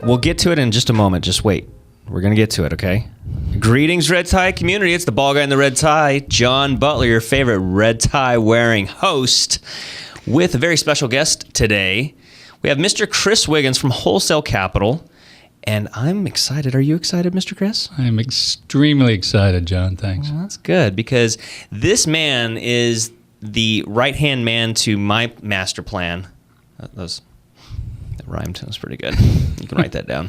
We'll get to it in just a moment. Just wait. We're going to get to it, okay? Greetings, red tie community. It's the ball guy in the red tie, John Butler, your favorite red tie wearing host, with a very special guest today. We have Mr. Chris Wiggins from Wholesale Capital, and I'm excited. Are you excited, Mr. Chris? I'm extremely excited, John. Thanks. Well, that's good, because this man is the right-hand man to my master plan. That rhymed. That was pretty good. You can write that down.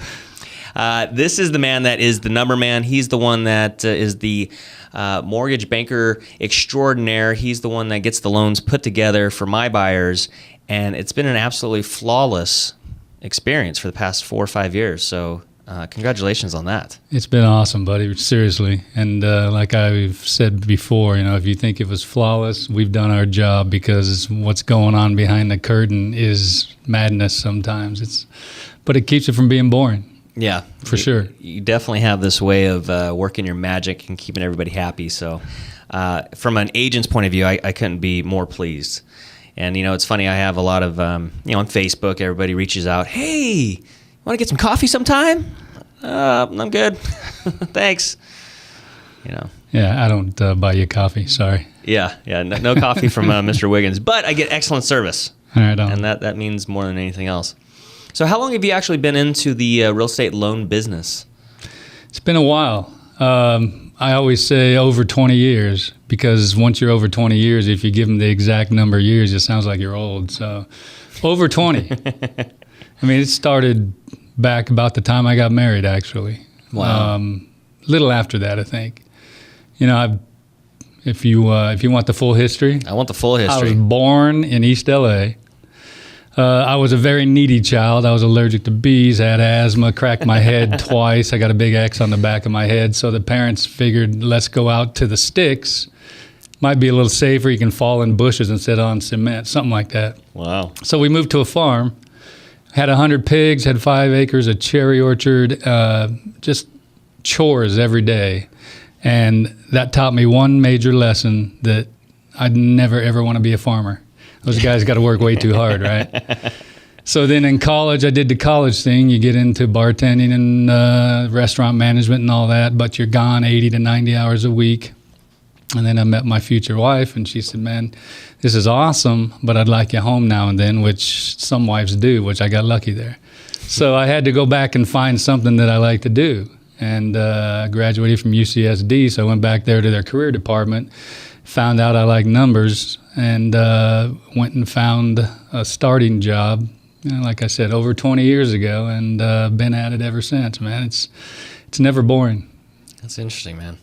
This is the man that is the number man. He's the one that is the mortgage banker extraordinaire. He's the one that gets the loans put together for my buyers, and it's been an absolutely flawless experience for the past 4 or 5 years. So congratulations on that. It's been awesome, buddy. Seriously. And like I've said before, if you think it was flawless, we've done our job, because what's going on behind the curtain is madness sometimes. But it keeps it from being boring. Yeah, for sure. You definitely have this way of working your magic and keeping everybody happy. So from an agent's point of view, I couldn't be more pleased. And, it's funny, I have a lot of, on Facebook, everybody reaches out, hey, want to get some coffee sometime? I'm good. Thanks. Yeah, I don't buy you coffee, sorry. Yeah, no coffee from Mr. Wiggins, but I get excellent service. All right, on. And that means more than anything else. So how long have you actually been into the real estate loan business? It's been a while. I always say over 20 years, because once you're over 20 years, if you give them the exact number of years, it sounds like you're old. So over 20. I mean, it started back about the time I got married, actually. Wow. Little after that, I think. If you want the full history. I want the full history. I was born in East LA. I was a very needy child. I was allergic to bees, had asthma, cracked my head twice. I got a big X on the back of my head. So the parents figured, let's go out to the sticks. Might be a little safer. You can fall in bushes and sit on cement, something like that. Wow. So we moved to a farm, had 100 pigs, had 5 acres, a cherry orchard, just chores every day. And that taught me one major lesson, that I'd never, ever want to be a farmer. Those guys got to work way too hard, right? So then in college, I did the college thing. You get into bartending and restaurant management and all that, but you're gone 80 to 90 hours a week. And then I met my future wife, and she said, man, this is awesome, but I'd like you home now and then, which some wives do, which I got lucky there. So I had to go back and find something that I like to do. And I graduated from UCSD, so I went back there to their career department, found out I like numbers, and went and found a starting job, like I said, over 20 years ago, and been at it ever since, man. It's never boring. That's interesting, man.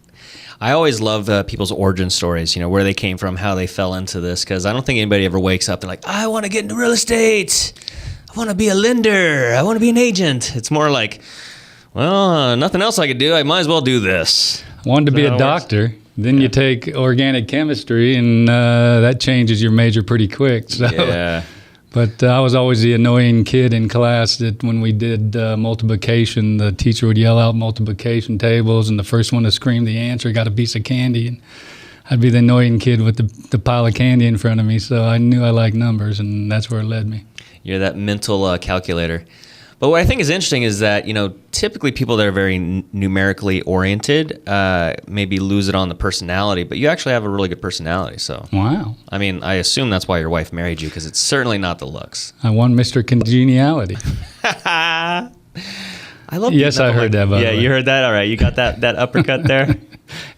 I always love people's origin stories, where they came from, how they fell into this, because I don't think anybody ever wakes up and like, I want to get into real estate. I want to be a lender. I want to be an agent. It's more like, well, nothing else I could do. I might as well do this. I wanted to be a doctor. Then you take organic chemistry, and that changes your major pretty quick. So. Yeah. But I was always the annoying kid in class that when we did multiplication, the teacher would yell out multiplication tables, and the first one to scream the answer got a piece of candy. And I'd be the annoying kid with the pile of candy in front of me. So I knew I liked numbers, and that's where it led me. You're that mental calculator. But what I think is interesting is that, typically people that are very numerically oriented maybe lose it on the personality, but you actually have a really good personality. So, wow. I mean, I assume that's why your wife married you, because it's certainly not the looks. I won Mr. Congeniality. I love. Yes, I heard that. By the way. You heard that. All right, you got that uppercut there.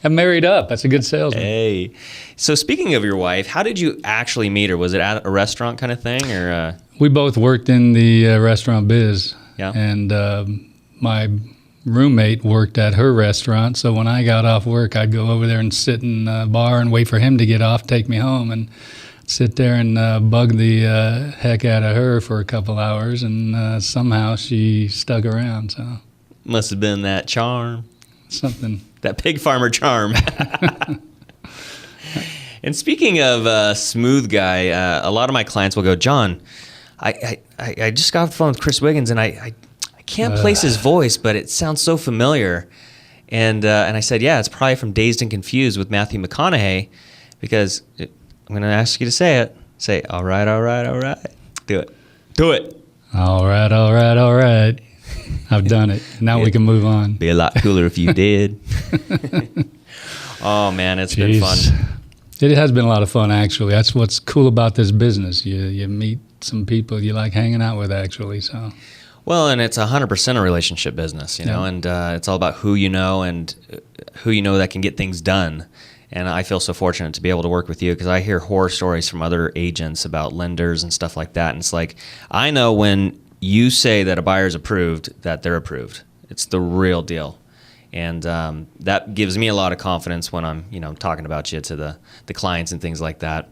I'm married up. That's a good salesman. Hey, so speaking of your wife, how did you actually meet her? Was it at a restaurant kind of thing, or? We both worked in the restaurant biz. Yeah. And my roommate worked at her restaurant, so when I got off work, I'd go over there and sit in the bar and wait for him to get off, take me home, and sit there and bug the heck out of her for a couple hours, and somehow she stuck around. So must have been that charm. Something. That pig farmer charm. And speaking of smooth guy, a lot of my clients will go, John, I just got off the phone with Chris Wiggins, and I can't place his voice, but it sounds so familiar. And I said, yeah, it's probably from Dazed and Confused with Matthew McConaughey, because I'm going to ask you to say it. Say, all right, all right, all right. Do it. Do it. All right, all right, all right. I've done it. Now we can move on. Be a lot cooler if you did. Oh, man, it's been fun. It has been a lot of fun, actually. That's what's cool about this business. You meet some people you like hanging out with, actually. So. Well, and it's 100% a relationship business, you know, and it's all about who you know and who you know that can get things done. And I feel so fortunate to be able to work with you because I hear horror stories from other agents about lenders and stuff like that. And it's like, I know when you say that a buyer's approved, that they're approved. It's the real deal. And that gives me a lot of confidence when I'm, you know, talking about you to the clients and things like that.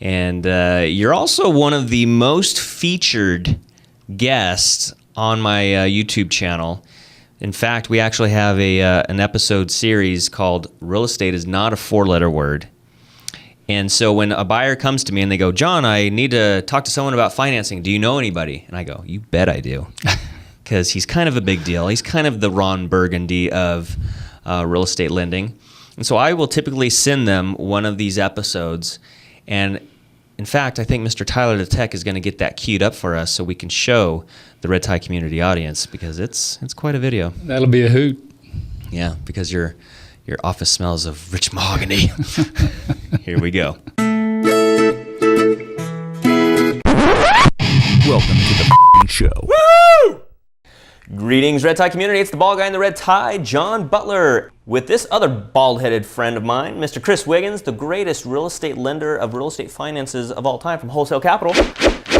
And you're also one of the most featured guests on my YouTube channel. In fact, we actually have an episode series called Real Estate is Not a Four-Letter Word. And so when a buyer comes to me and they go, John, I need to talk to someone about financing. Do you know anybody? And I go, you bet I do. Because he's kind of a big deal. He's kind of the Ron Burgundy of real estate lending. And so I will typically send them one of these episodes. And in fact, I think Mr. Tyler the Tech is going to get that queued up for us so we can show the Red Tie community audience because it's quite a video. That'll be a hoot. Yeah, because your office smells of rich mahogany. Here we go. Welcome to the show. Woo! Greetings, Red Tie community. It's the bald guy in the red tie, John Butler, with this other bald-headed friend of mine, Mr. Chris Wiggins, the greatest real estate lender of real estate finances of all time from Wholesale Capital.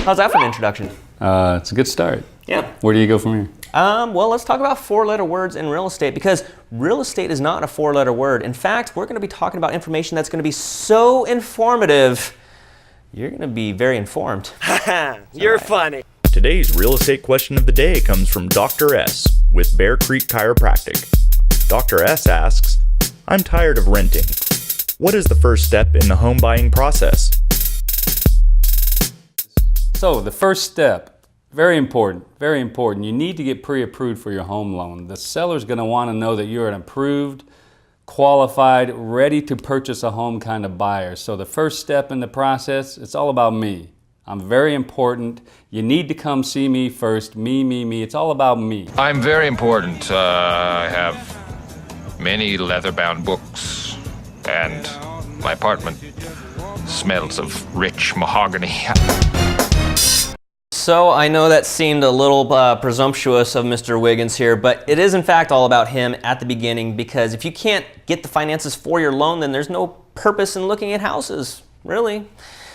How's that for an introduction? It's a good start. Yeah. Where do you go from here? Well, let's talk about four-letter words in real estate because real estate is not a four-letter word. In fact, we're going to be talking about information that's going to be so informative, you're going to be very informed. You're funny. Today's real estate question of the day comes from Dr. S with Bear Creek Chiropractic. Dr. S asks, I'm tired of renting. What is the first step in the home buying process? So the first step, very important, very important. You need to get pre-approved for your home loan. The seller's going to want to know that you're an approved, qualified, ready to purchase a home kind of buyer. So the first step in the process, it's all about me. I'm very important. You need to come see me first. Me. It's all about me. I'm very important. I have many leather-bound books, and my apartment smells of rich mahogany. So I know that seemed a little presumptuous of Mr. Wiggins here, but it is in fact all about him at the beginning because if you can't get the finances for your loan, then there's no purpose in looking at houses, really.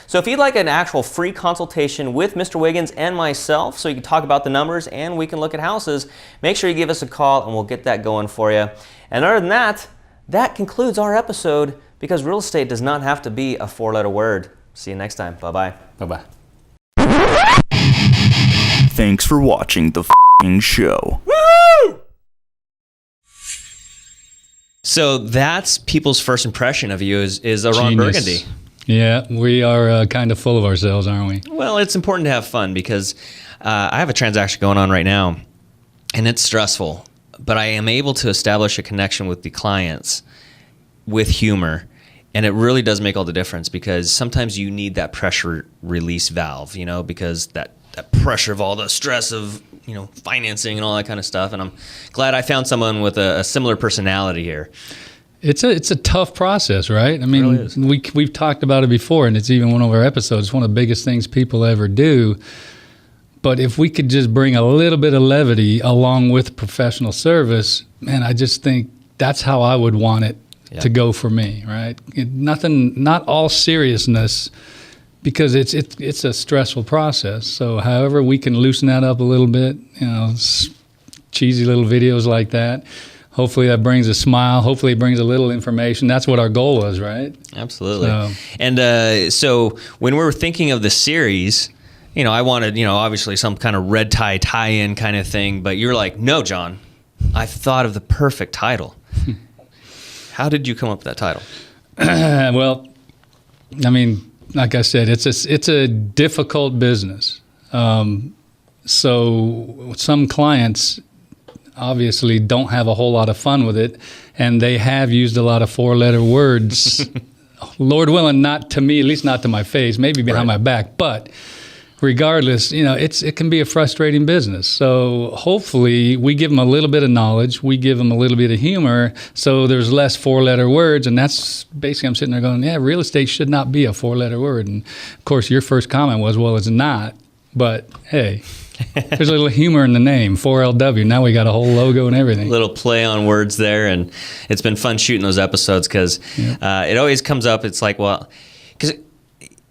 So if you'd like an actual free consultation with Mr. Wiggins and myself so you can talk about the numbers and we can look at houses, make sure you give us a call and we'll get that going for you. And other than that, that concludes our episode because real estate does not have to be a four-letter word. See you next time. Bye-bye. Bye-bye. Thanks for watching the show. Woo! So that's people's first impression of you is a Ron Burgundy. Yeah, we are kind of full of ourselves, aren't we? Well, it's important to have fun because I have a transaction going on right now, and it's stressful, but I am able to establish a connection with the clients with humor, and it really does make all the difference because sometimes you need that pressure release valve, you know, because that pressure of all the stress of, you know, financing and all that kind of stuff, and I'm glad I found someone with a similar personality here. It's a tough process, right? I mean, It really we've talked about it before, and it's even one of our episodes. It's one of the biggest things people ever do. But if we could just bring a little bit of levity along with professional service, man, I just think that's how I would want it to go for me, right? Not all seriousness, because it's a stressful process. So however we can loosen that up a little bit, you know, cheesy little videos like that. Hopefully that brings a smile. Hopefully it brings a little information. That's what our goal was, right? Absolutely. So. And so when we were thinking of the series, you know, I wanted, you know, obviously some kind of red tie-in kind of thing, but you're like, no, John, I've thought of the perfect title. How did you come up with that title? Well, I mean, like I said, it's a difficult business. So some clients obviously don't have a whole lot of fun with it, and they have used a lot of four-letter words. Lord willing, not to me, at least not to my face, maybe behind my back, but regardless, it can be a frustrating business. So hopefully we give them a little bit of knowledge, we give them a little bit of humor, so there's less 4-letter words. And that's basically, I'm sitting there going, yeah, real estate should not be a 4-letter word. And of course, your first comment was, well, it's not. But hey, there's a little humor in the name, 4LW. Now we got a whole logo and everything. Little play on words there, and it's been fun shooting those episodes because it always comes up. It's like, well, because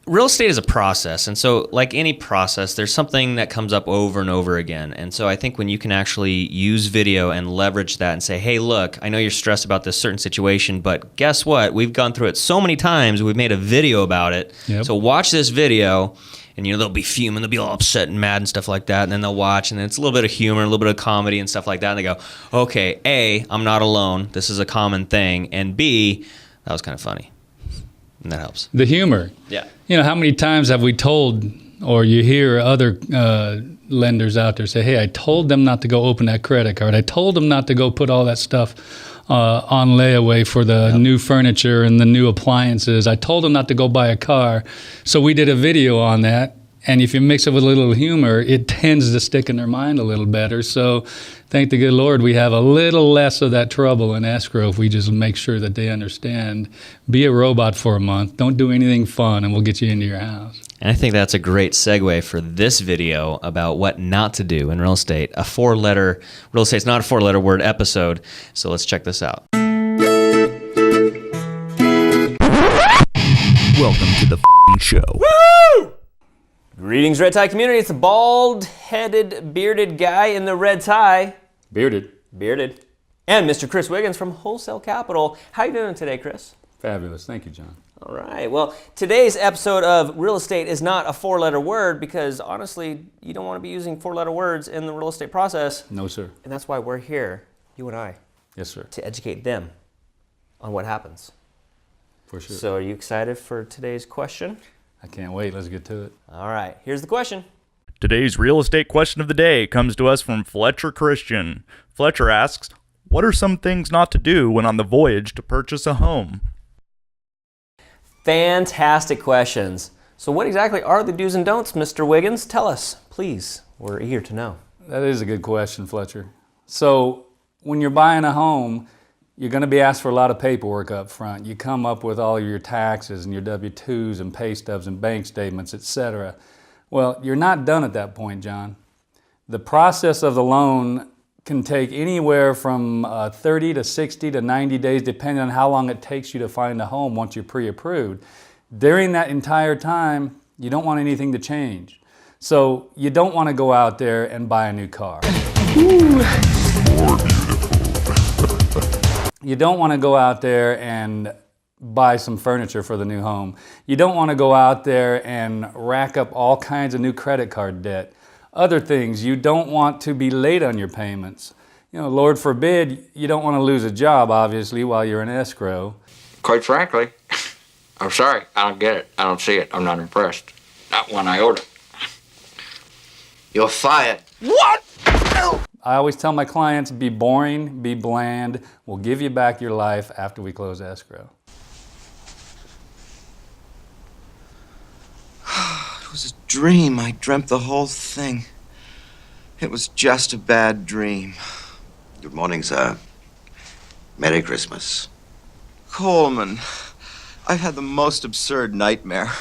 real estate is a process, and so like any process, there's something that comes up over and over again. And so I think when you can actually use video and leverage that and say, hey, look, I know you're stressed about this certain situation, but guess what? We've gone through it so many times. We've made a video about it. Yep. So watch this video. And, they'll be fuming, they'll be all upset and mad and stuff like that. And then they'll watch, and then it's a little bit of humor, a little bit of comedy and stuff like that. And they go, okay, A, I'm not alone. This is a common thing. And B, that was kind of funny. And that helps. The humor. Yeah. How many times have we told, or you hear other lenders out there say, hey, I told them not to go open that credit card. I told them not to go put all that stuff on layaway for the new furniture and the new appliances. I told them not to go buy a car. So we did a video on that. And if you mix it with a little humor, it tends to stick in their mind a little better. So thank the good Lord, we have a little less of that trouble in escrow if we just make sure that they understand. Be a robot for a month. Don't do anything fun, and we'll get you into your house. And I think that's a great segue for this video about what not to do in real estate. Real estate's not a 4-letter word episode. So let's check this out. Welcome to the f***ing show. Woo! Greetings, red tie community. It's the bald-headed, bearded guy in the red tie. Bearded. And Mr. Chris Wiggins from Wholesale Capital. How you doing today, Chris? Fabulous. Thank you, John. All right. Well, today's episode of Real Estate is not a 4-letter word because, honestly, you don't want to be using 4-letter words in the real estate process. No, sir. And that's why we're here, you and I. Yes, sir. To educate them on what happens. For sure. So are you excited for today's question? I can't wait. Let's get to it. All right. Here's the question. Today's real estate question of the day comes to us from Fletcher Christian. Fletcher asks, what are some things not to do when on the voyage to purchase a home? Fantastic questions. So what exactly are the do's and don'ts, Mr. Wiggins? Tell us, please. We're eager to know. That is a good question, Fletcher. So when you're buying a home, you're going to be asked for a lot of paperwork up front. You come up with all of your taxes and your W-2s and pay stubs and bank statements, etc. Well, you're not done at that point, John. The process of the loan can take anywhere from 30 to 60 to 90 days, depending on how long it takes you to find a home once you're pre-approved. During that entire time, you don't want anything to change. So you don't want to go out there and buy a new car. You don't want to go out there and buy some furniture for the new home. You don't want to go out there and rack up all kinds of new credit card debt. Other things, you don't want to be late on your payments. Lord forbid, you don't want to lose a job, obviously, while you're in escrow. Quite frankly, I'm sorry. I don't get it. I don't see it. I'm not impressed. Not one iota. You're fired. What? I always tell my clients, be boring, be bland. We'll give you back your life after we close escrow. It was a dream. I dreamt the whole thing. It was just a bad dream. Good morning, sir. Merry Christmas. Coleman, I've had the most absurd nightmare.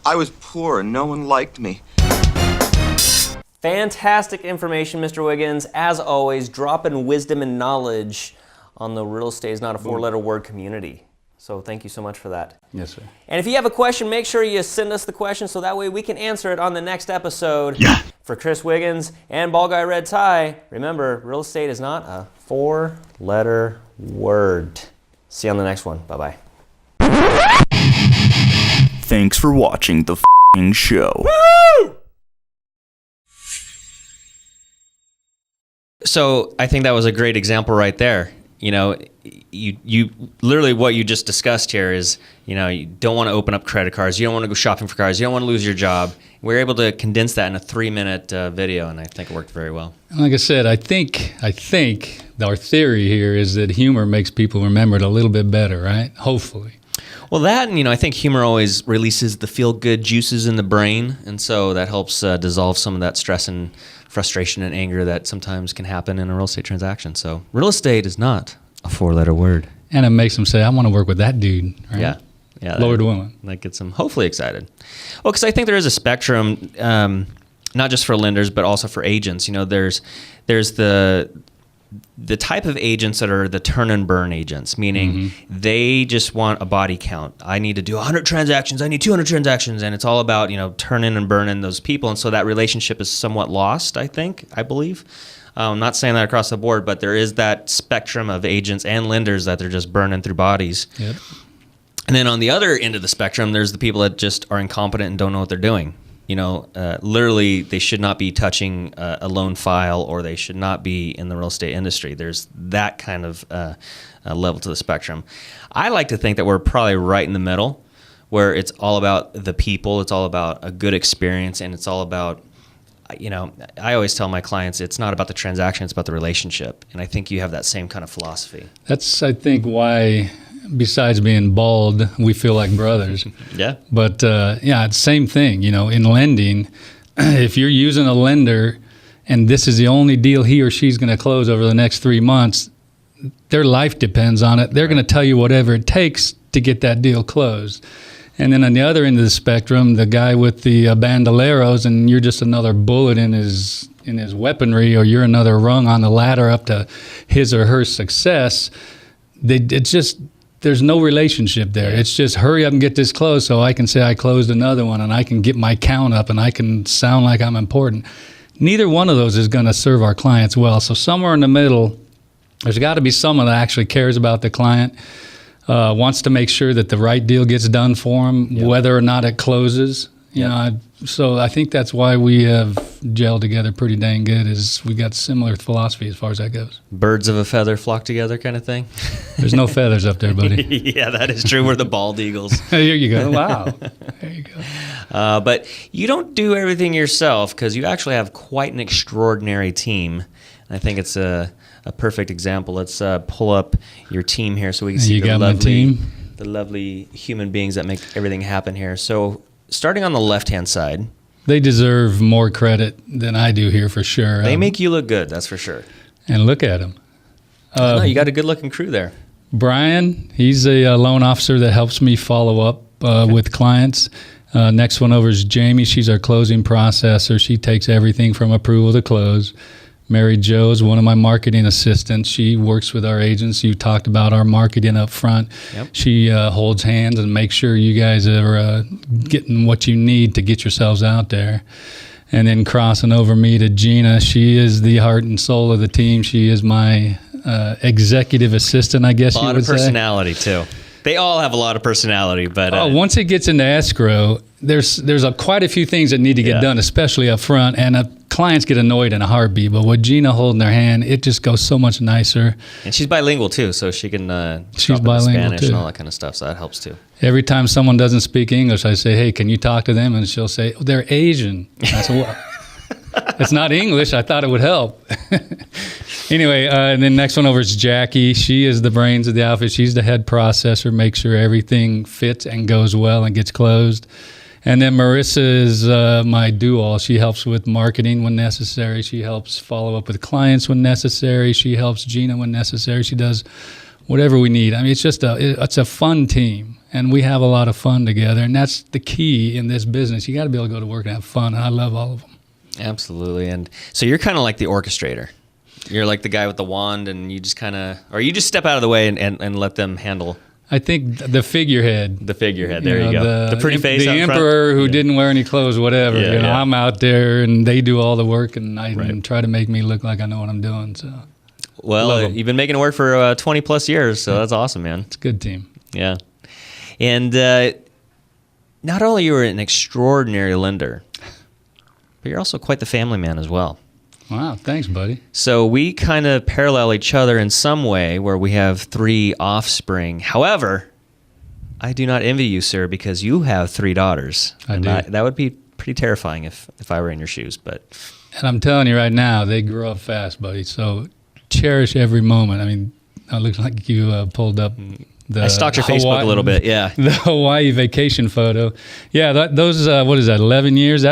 I was poor and no one liked me. Fantastic information, Mr. Wiggins. As always, dropping wisdom and knowledge on the real estate is not a 4-letter word community. So thank you so much for that. Yes, sir. And if you have a question, make sure you send us the question so that way we can answer it on the next episode. Yeah. For Chris Wiggins and Ball Guy Red Tie, remember, real estate is not a 4-letter word. See you on the next one. Bye-bye. Thanks for watching the f***ing show. Woo! So I think that was a great example right there. You literally what you just discussed here is, you don't want to open up credit cards. You don't want to go shopping for cars. You don't want to lose your job. We were able to condense that in a 3-minute video, and I think it worked very well. Like I said, I think our theory here is that humor makes people remember it a little bit better, right? Hopefully. Well, that, and I think humor always releases the feel-good juices in the brain, and so that helps dissolve some of that stress and frustration and anger that sometimes can happen in a real estate transaction. So real estate is not a 4-letter word. And it makes them say, I want to work with that dude. Right? Yeah. Lord willing. That gets them hopefully excited. Well, because I think there is a spectrum, not just for lenders, but also for agents. There's the type of agents that are the turn and burn agents, meaning they just want a body count. I need to do 100 transactions. I need 200 transactions. And it's all about, turning and burning those people. And so that relationship is somewhat lost, I believe. I'm not saying that across the board, but there is that spectrum of agents and lenders that they're just burning through bodies. Yep. And then on the other end of the spectrum, there's the people that just are incompetent and don't know what they're doing. Literally, they should not be touching a loan file, or they should not be in the real estate industry. There's that kind of level to the spectrum. I like to think that we're probably right in the middle, where it's all about the people, it's all about a good experience, and it's all about, I always tell my clients, it's not about the transaction, it's about the relationship. And I think you have that same kind of philosophy. That's, I think, why, besides being bald, we feel like brothers. Yeah. But, it's the same thing. In lending, if you're using a lender and this is the only deal he or she's going to close over the next 3 months, their life depends on it. They're going to tell you whatever it takes to get that deal closed. And then on the other end of the spectrum, the guy with the bandoleros, and you're just another bullet in his weaponry, or you're another rung on the ladder up to his or her success. There's no relationship there. It's just hurry up and get this closed so I can say I closed another one, and I can get my count up, and I can sound like I'm important. Neither one of those is going to serve our clients well. So somewhere in the middle, there's got to be someone that actually cares about the client, wants to make sure that the right deal gets done for them, whether or not it closes. So I think that's why we have gelled together pretty dang good, is we got similar philosophy as far as that goes. Birds of a feather flock together kind of thing. There's no feathers up there, buddy. Yeah, that is true. We're the bald eagles. There you go. Wow. There you go. But you don't do everything yourself, because you actually have quite an extraordinary team. And I think it's a perfect example. Let's pull up your team here so we can see the lovely human beings that make everything happen here. So starting on the left-hand side. They deserve more credit than I do here for sure. They make you look good, that's for sure. And look at them. No, you got a good-looking crew there. Brian, he's a loan officer that helps me follow up with clients. Next one over is Jamie. She's our closing processor. She takes everything from approval to close. Mary Jo is one of my marketing assistants. She works with our agents. You talked about our marketing up front. Yep. She holds hands and makes sure you guys are getting what you need to get yourselves out there. And then crossing over me to Gina, she is the heart and soul of the team. She is my executive assistant, I guess you would say. A lot of personality, too. They all have a lot of personality, but once it gets into escrow, there's quite a few things that need to get done, especially up front, and clients get annoyed in a heartbeat. But with Gina holding their hand, it just goes so much nicer. And she's bilingual too, so she can she's bilingual Spanish too. And all that kind of stuff. So that helps too. Every time someone doesn't speak English, I say, "Hey, can you talk to them?" And she'll say, "Oh, they're Asian." I said, "Well, it's not English. I thought it would help." Anyway, and then next one over is Jackie. She is the brains of the outfit. She's the head processor, makes sure everything fits and goes well and gets closed. And then Marissa is my do-all. She helps with marketing when necessary. She helps follow up with clients when necessary. She helps Gina when necessary. She does whatever we need. I mean, it's just it's a fun team, and we have a lot of fun together. And that's the key in this business. You got to be able to go to work and have fun. And I love all of them. Absolutely. And so you're kind of like the orchestrator. You're like the guy with the wand, and you just kind of, or you just step out of the way and let them handle. I think the figurehead. The figurehead, there you go. The pretty face the out emperor front. Who didn't wear any clothes, whatever. I'm out there, and they do all the work, and I try to make me look like I know what I'm doing. So, well, you've been making it work for 20 plus years, so that's awesome, man. It's a good team. Yeah. And not only you were an extraordinary lender, but you're also quite the family man as well. Wow, thanks, buddy. So we kind of parallel each other in some way, where we have 3 offspring. However, I do not envy you, sir, because you have 3 daughters. I do. That would be pretty terrifying if I were in your shoes. But and I'm telling you right now, they grow up fast, buddy. So cherish every moment. I mean, it looks like you pulled up the I stalked your Facebook a little bit, yeah. The Hawaii vacation photo. Yeah, those, what is that, 11 years?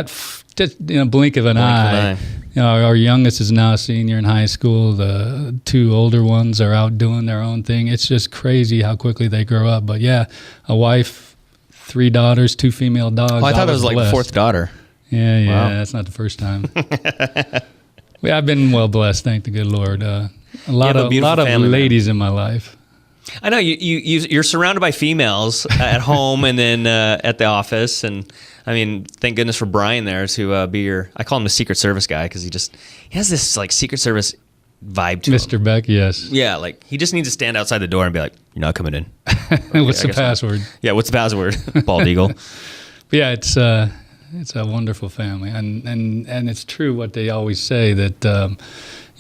Just in a blink of an eye. You know, our youngest is now a senior in high school. The 2 older ones are out doing their own thing. It's just crazy how quickly they grow up. But yeah, a wife, 3 daughters, 2 female dogs. Oh, I thought that was like the 4th daughter. Yeah, Wow. That's not the first time. Yeah, I've been well blessed, thank the good Lord. A lot of ladies in my life. I know you're surrounded by females at home and then at the office, and I mean, thank goodness for Brian there to be your. I call him the Secret Service guy because he has this like Secret Service vibe to him. Mr. Beck, yes. Yeah, like he just needs to stand outside the door and be like, "You're not coming in." What's the password? Yeah, what's the password? Bald eagle. But yeah, it's a wonderful family, and it's true what they always say that.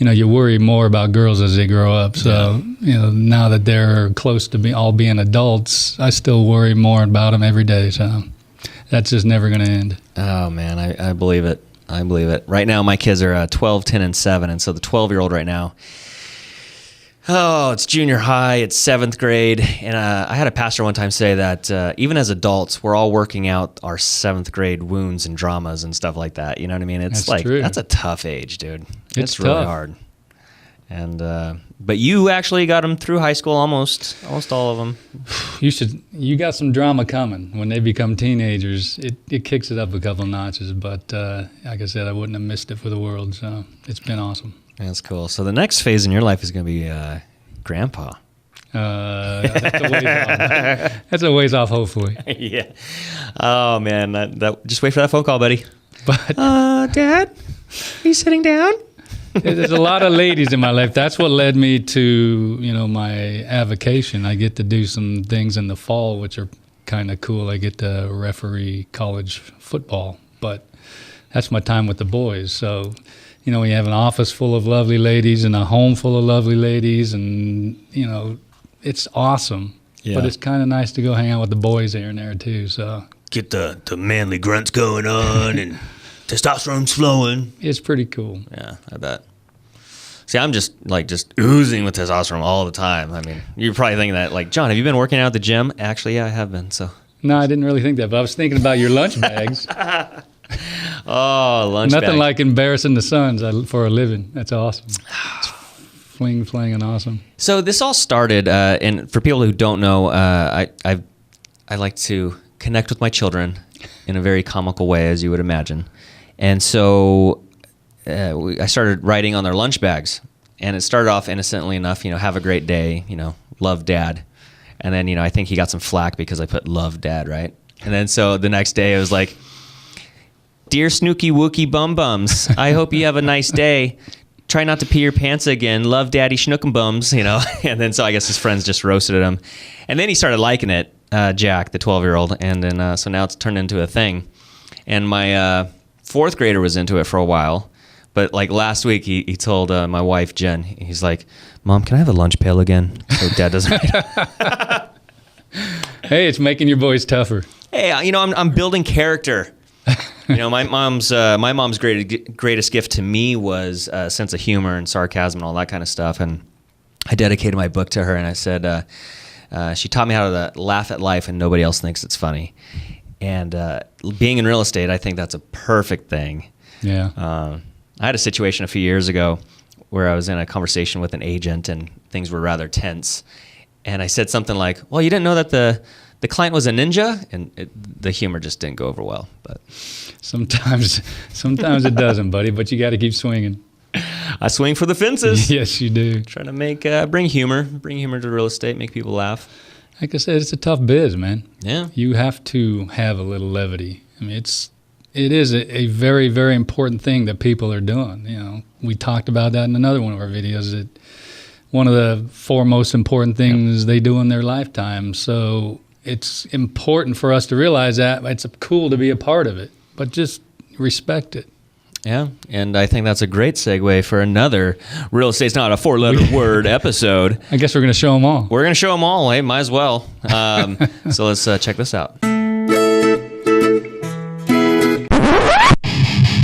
You know, you worry more about girls as they grow up. So, you know, now that they're close to all being adults, I still worry more about them every day. So that's just never going to end. Oh, man, I believe it. I believe it. Right now, my kids are 12, 10, and 7. And so the 12-year-old right now, it's junior high, it's 7th grade. And I had a pastor one time say that even as adults, we're all working out our 7th grade wounds and dramas and stuff like that. You know what I mean? It's that's true. That's a tough age, dude. It's really tough. hard. And but you actually got them through high school, almost all of them. You got some drama coming when they become teenagers. It kicks it up a couple notches. But like I said, I wouldn't have missed it for the world. So it's been awesome. That's cool. So the next phase in your life is going to be grandpa. That's a ways off, hopefully. Yeah. Oh, man. That just wait for that phone call, buddy. But Dad, are you sitting down? There's a lot of ladies in my life. That's what led me to, my avocation. I get to do some things in the fall, which are kind of cool. I get to referee college football, but that's my time with the boys. So, we have an office full of lovely ladies and a home full of lovely ladies, and, it's awesome. Yeah. But it's kind of nice to go hang out with the boys here and there, too. So Get the manly grunts going on and testosterone's flowing. It's pretty cool. Yeah, I bet. See, I'm just oozing with testosterone all the time. I mean, you're probably thinking that, like, John, have you been working out at the gym? Actually, yeah, I have been. So. No, I didn't really think that, but I was thinking about your lunch bags. Oh, lunch Nothing bags. like embarrassing the sons for a living. That's awesome. It's fling and awesome. So this all started, and for people who don't know, I like to connect with my children in a very comical way, as you would imagine. And so I started writing on their lunch bags, and it started off innocently enough, have a great day, love Dad. And then, I think he got some flack because I put love Dad, right? And then so the next day it was like, Dear Snooky Wookie Bum Bums, I hope you have a nice day. Try not to pee your pants again. Love Daddy Schnookum Bums, And then so I guess his friends just roasted him. And then he started liking it, Jack, the 12-year-old. And then so now it's turned into a thing. And my 4th grader was into it for a while. But like last week, he told my wife, Jen, he's like, Mom, can I have a lunch pail again? So Dad doesn't. Hey, it's making your boys tougher. Hey, I'm building character. My mom's greatest gift to me was a sense of humor and sarcasm and all that kind of stuff. And I dedicated my book to her, and I said, she taught me how to laugh at life and nobody else thinks it's funny. And being in real estate, I think that's a perfect thing. Yeah. I had a situation a few years ago where I was in a conversation with an agent and things were rather tense. And I said something like, well, you didn't know that the client was a ninja? And the humor just didn't go over well. But sometimes it doesn't, buddy, but you got to keep swinging. I swing for the fences. Yes, you do. Trying to bring humor to real estate, make people laugh. Like I said, it's a tough biz, man. Yeah. You have to have a little levity. I mean, it is a very, very important thing that people are doing. We talked about that in another one of our videos, that one of the 4 most important things they do in their lifetime. So it's important for us to realize that it's cool to be a part of it, but just respect it. Yeah, and I think that's a great segue for another Real Estate's Not a 4-Letter Word episode. I guess we're going to show them all. We're going to show them all. Hey, might as well. So let's check this out.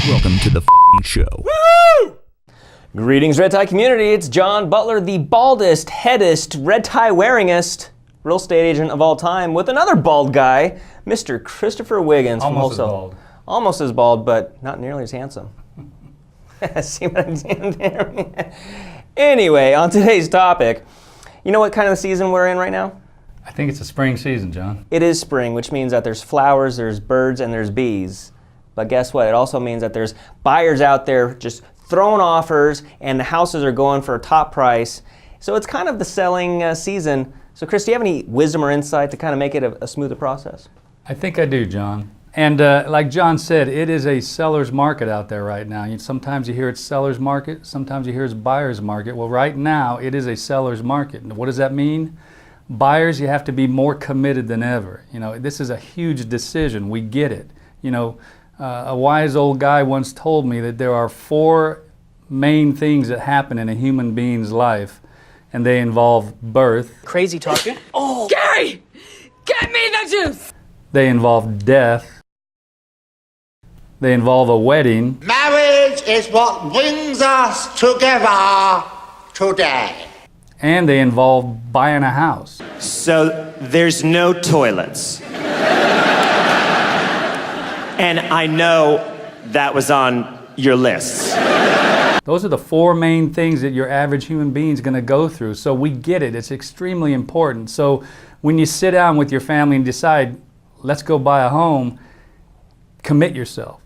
Welcome to the f***ing show. Woo! Greetings, Red Tie community. It's John Butler, the baldest, headest, red tie wearingest real estate agent of all time, with another bald guy, Mr. Christopher Wiggins. Almost as bald. Almost as bald, but not nearly as handsome. See what I'm saying there? Anyway, on today's topic, you know what kind of season we're in right now? I think it's a spring season, John. It is spring, which means that there's flowers, there's birds, and there's bees. But guess what? It also means that there's buyers out there just throwing offers, and the houses are going for a top price. So it's kind of the selling season. So Chris, do you have any wisdom or insight to kind of make it a smoother process? I think I do, John. And like John said, it is a seller's market out there right now. Sometimes you hear it's seller's market, sometimes you hear it's buyer's market. Well, right now, it is a seller's market. And what does that mean? Buyers, you have to be more committed than ever. You know, this is a huge decision. We get it. You know, a wise old guy once told me that there are 4 main things that happen in a human being's life, and they involve birth. Crazy talking. Oh, Gary, get me the juice. They involve death. They involve a wedding. Marriage is what brings us together today. And they involve buying a house. So there's no toilets. And I know that was on your lists. Those are the 4 main things that your average human being is going to go through. So we get it. It's extremely important. So when you sit down with your family and decide, let's go buy a home, commit yourself.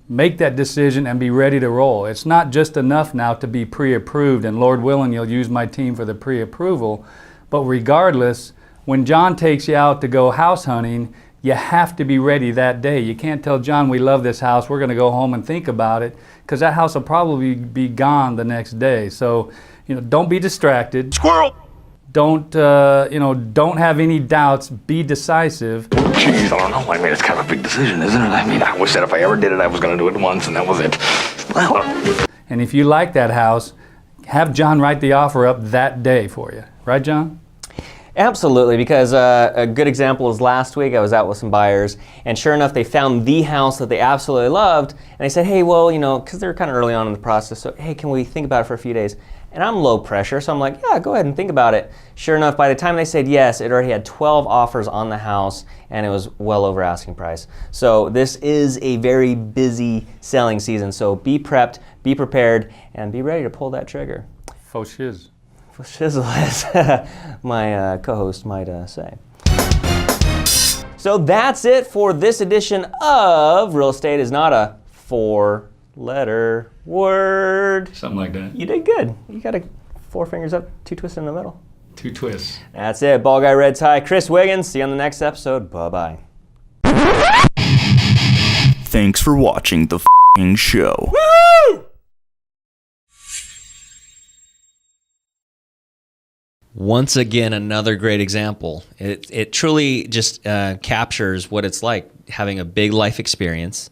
Make that decision and be ready to roll. It's not just enough now to be pre-approved, and Lord willing, you'll use my team for the pre-approval. But regardless, when John takes you out to go house hunting, you have to be ready that day. You can't tell John, we love this house, we're going to go home and think about it, because that house will probably be gone the next day. So, you know, don't be distracted. Squirrel! Don't, don't have any doubts. Be decisive. Jeez, I don't know. I mean, it's kind of a big decision, isn't it? I mean, I wish that if I ever did it, I was going to do it once, and that was it. Well. And if you like that house, have John write the offer up that day for you. Right, John? Absolutely, because a good example is last week I was out with some buyers, and sure enough, they found the house that they absolutely loved, and they said, hey, well, you know, because they're kind of early on in the process, so hey, can we think about it for a few days? And I'm low pressure, so I'm like, yeah, go ahead and think about it. Sure enough, by the time they said yes, it already had 12 offers on the house, and it was well over asking price. So this is a very busy selling season, so be prepped, be prepared, and be ready to pull that trigger. Faux shiz. Faux shizzle, as my co-host might say. So that's it for this edition of Real Estate is Not a 4-letter word. Something like that. You did good. You got 4 fingers up, 2 twists in the middle. 2 twists. That's it. Ball Guy Red Tie, Chris Wiggins. See you on the next episode. Bye-bye. Thanks for watching the f***ing show. Woo! Once again, another great example. It truly just captures what it's like having a big life experience.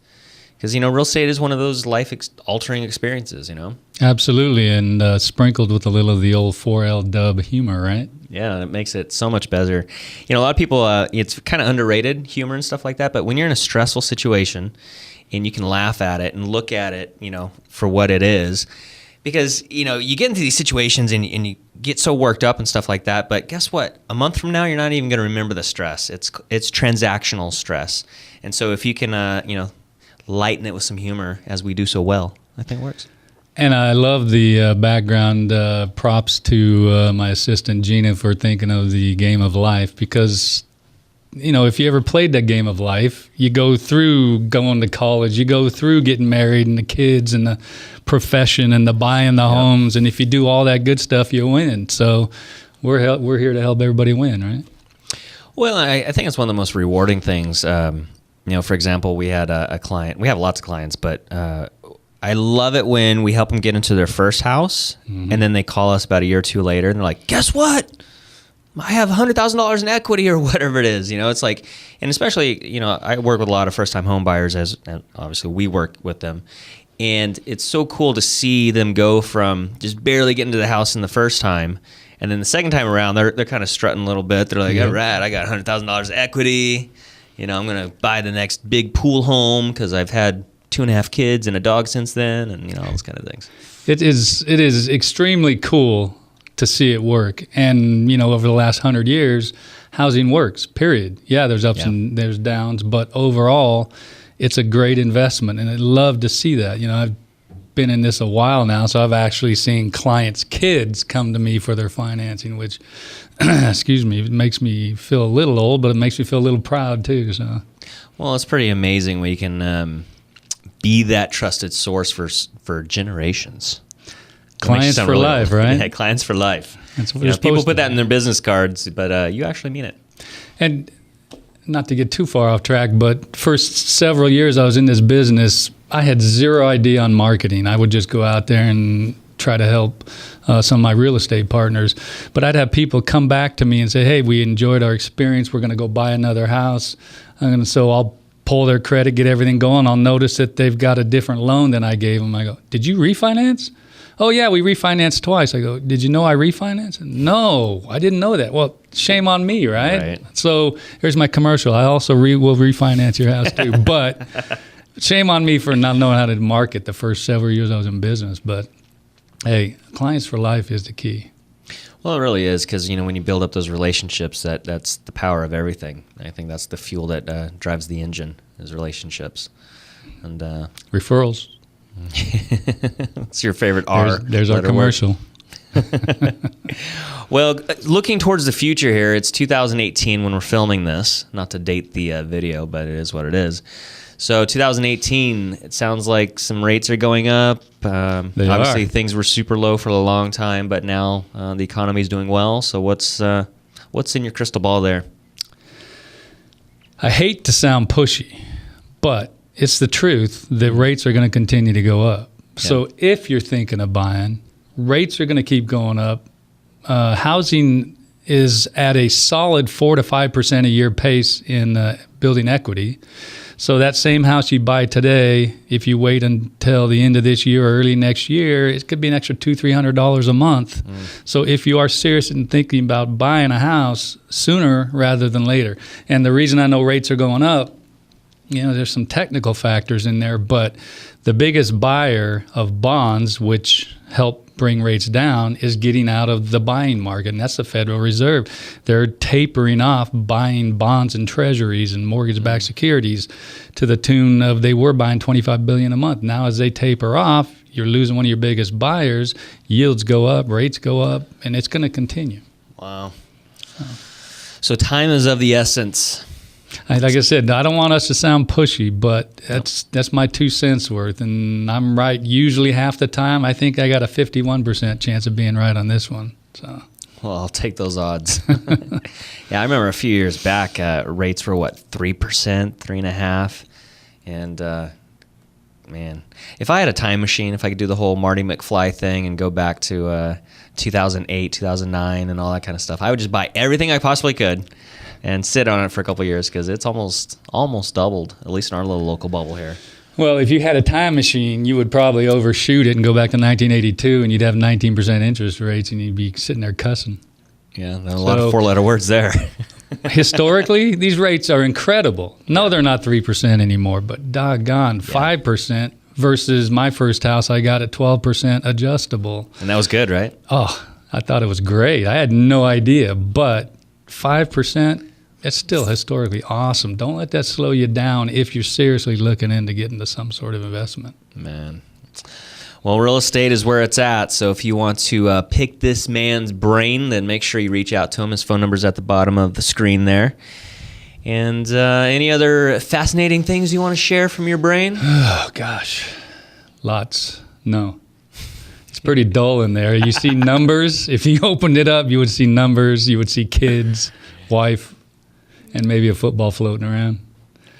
Because, you know, real estate is one of those life-altering experiences, you know? Absolutely, and sprinkled with a little of the old 4L dub humor, right? Yeah, it makes it so much better. You know, a lot of people, it's kind of underrated, humor and stuff like that, but when you're in a stressful situation and you can laugh at it and look at it, you know, for what it is, because, you know, you get into these situations and you get so worked up and stuff like that, but guess what? A month from now, you're not even going to remember the stress. It's transactional stress. And so if you can, you know, lighten it with some humor, as we do so well, I think it works. And I love the background props to my assistant Gina for thinking of the game of life, because, you know, if you ever played that game of life, you go through going to college, you go through getting married and the kids and the profession and the buying the homes, and if you do all that good stuff, you win. So we're here to help everybody win, right? Well, I think it's one of the most rewarding things. You know, for example, we had a client. We have lots of clients, but I love it when we help them get into their first house, and then they call us about a year or two later, and they're like, guess what? I have $100,000 in equity or whatever it is. You know, it's like, and especially, you know, I work with a lot of first-time home buyers, and obviously we work with them. And it's so cool to see them go from just barely getting to the house in the first time, and then the second time around, they're kind of strutting a little bit. They're like, all right, I got $100,000 equity. You know, I'm going to buy the next big pool home because I've had 2.5 kids and a dog since then, and, you know, all those kind of things. It is extremely cool to see it work. And, over the last 100 years, housing works, period. Yeah, there's ups and there's downs, but overall, it's a great investment. And I'd love to see that. I've been in this a while now, so I've actually seen clients' kids come to me for their financing, which, excuse me, it makes me feel a little old, but it makes me feel a little proud too. So, well, it's pretty amazing when you can be that trusted source for generations. Clients for life, right? Yeah, clients for life. That's what people put that in their business cards, but you actually mean it. And not to get too far off track, but first several years I was in this business, I had zero idea on marketing. I would just go out there and try to help some of my real estate partners. But I'd have people come back to me and say, hey, we enjoyed our experience. We're going to go buy another house. So I'll pull their credit, get everything going. I'll notice that they've got a different loan than I gave them. I go, did you refinance? Oh, yeah, we refinanced twice. I go, did you know I refinanced? No, I didn't know that. Well, shame on me, right? So here's my commercial. I also will refinance your house too. But shame on me for not knowing how to market the first several years I was in business. But, hey, clients for life is the key. Well, it really is, because when you build up those relationships, that's the power of everything. I think that's the fuel that drives the engine, is relationships. And referrals. What's your favorite R? There's our commercial. Well, looking towards the future here, it's 2018 when we're filming this. Not to date the video, but it is what it is. So 2018, it sounds like some rates are going up. Obviously, things were super low for a long time, but now the economy is doing well. So what's in your crystal ball there? I hate to sound pushy, but it's the truth that rates are going to continue to go up. Yeah. So if you're thinking of buying, rates are going to keep going up. Housing is at a solid 4 to 5% a year pace in building equity. So that same house you buy today, if you wait until the end of this year or early next year, it could be an extra $200-300 a month. So if you are serious in thinking about buying a house, sooner rather than later. And the reason I know rates are going up, there's some technical factors in there, but the biggest buyer of bonds, which help bring rates down, is getting out of the buying market, and that's the Federal Reserve. They're tapering off buying bonds and treasuries and mortgage-backed securities to the tune of, they were buying $25 billion a month. Now as they taper off, you're losing one of your biggest buyers, yields go up, rates go up, and it's going to continue. Wow. So time is of the essence. Like I said, I don't want us to sound pushy, but that's my 2 cents worth, and I'm right usually half the time. I think I got a 51% chance of being right on this one. So, well, I'll take those odds. Yeah, I remember a few years back, rates were 3%, 3.5%, and man, if I had a time machine, if I could do the whole Marty McFly thing and go back to 2008, 2009, and all that kind of stuff, I would just buy everything I possibly could and sit on it for a couple of years, because it's almost doubled, at least in our little local bubble here. Well, if you had a time machine, you would probably overshoot it and go back to 1982, and you'd have 19% interest rates, and you'd be sitting there cussing. Yeah, a lot of 4-letter words there. Historically, these rates are incredible. No, they're not 3% anymore, but doggone, 5% versus my first house, I got at 12% adjustable. And that was good, right? Oh, I thought it was great. I had no idea, but 5%, it's still historically awesome. Don't let that slow you down if you're seriously looking into getting into some sort of investment. Man. Well, real estate is where it's at. So if you want to pick this man's brain, then make sure you reach out to him. His phone number's at the bottom of the screen there. And any other fascinating things you want to share from your brain? Oh, gosh. Lots. No. It's pretty dull in there. You see numbers. If you opened it up, you would see numbers. You would see kids, wife, and maybe a football floating around.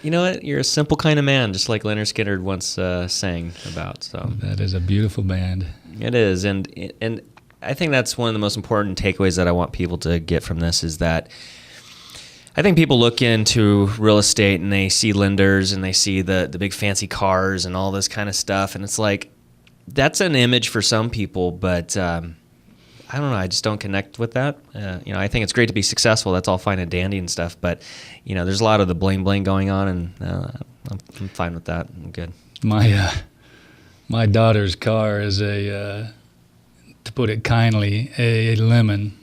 You know what? You're a simple kind of man, just like Leonard Skinner once sang about. So that is a beautiful band. It is, and I think that's one of the most important takeaways that I want people to get from this, is that I think people look into real estate and they see lenders and they see the big fancy cars and all this kind of stuff, and it's like, that's an image for some people, but I don't know. I just don't connect with that. I think it's great to be successful. That's all fine and dandy and stuff, but there's a lot of the bling bling going on, and I'm fine with that. I'm good. My daughter's car is a to put it kindly, a lemon.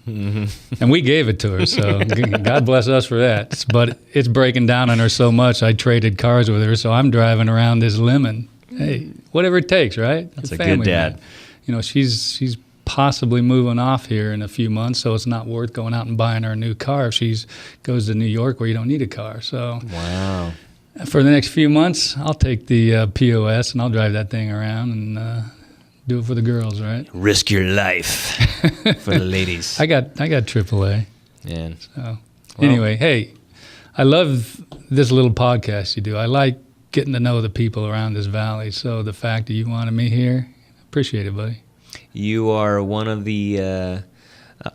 And we gave it to her, so God bless us for that. But it's breaking down on her so much, I traded cars with her, so I'm driving around this lemon. Hey, whatever it takes, right? That's Your a good family, dad. man. You know, she's possibly moving off here in a few months, so it's not worth going out and buying her a new car if she goes to New York where you don't need a car. So Wow. for the next few months, I'll take the POS and I'll drive that thing around and do it for the girls, right? Risk your life for the ladies. I got AAA. And So anyway, hey, I love this little podcast you do. I like getting to know the people around this valley. So the fact that you wanted me here, appreciate it, buddy. you are one of the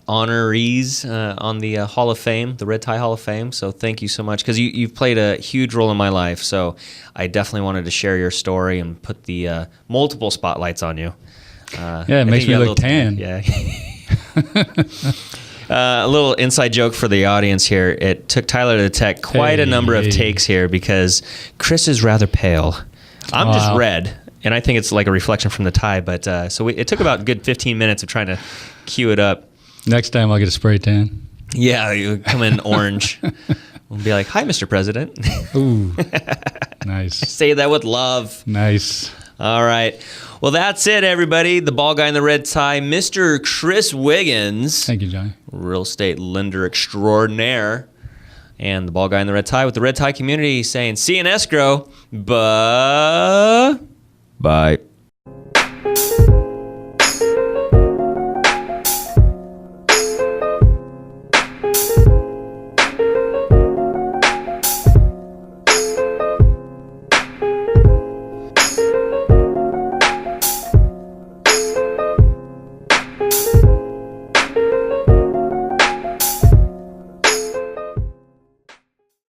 honorees on the Hall of Fame, the Red Tie Hall of Fame. So thank you so much, because you've played a huge role in my life. So I definitely wanted to share your story and put the multiple spotlights on you. Yeah, it makes me look tan. Yeah. A little inside joke for the audience here. It took Tyler the Tech quite a number of takes here because Chris is rather pale. I'm just red, and I think it's like a reflection from the tie. But it took about a good 15 minutes of trying to cue it up. Next time I'll get a spray tan. Yeah, you come in orange. We'll be like, "Hi, Mr. President." Ooh, nice. Say that with love. Nice. All right. Well, that's it, everybody. The ball guy in the red tie, Mr. Chris Wiggins. Thank you, Johnny. Real estate lender extraordinaire. And the ball guy in the red tie with the red tie community saying, see you in escrow. Bye.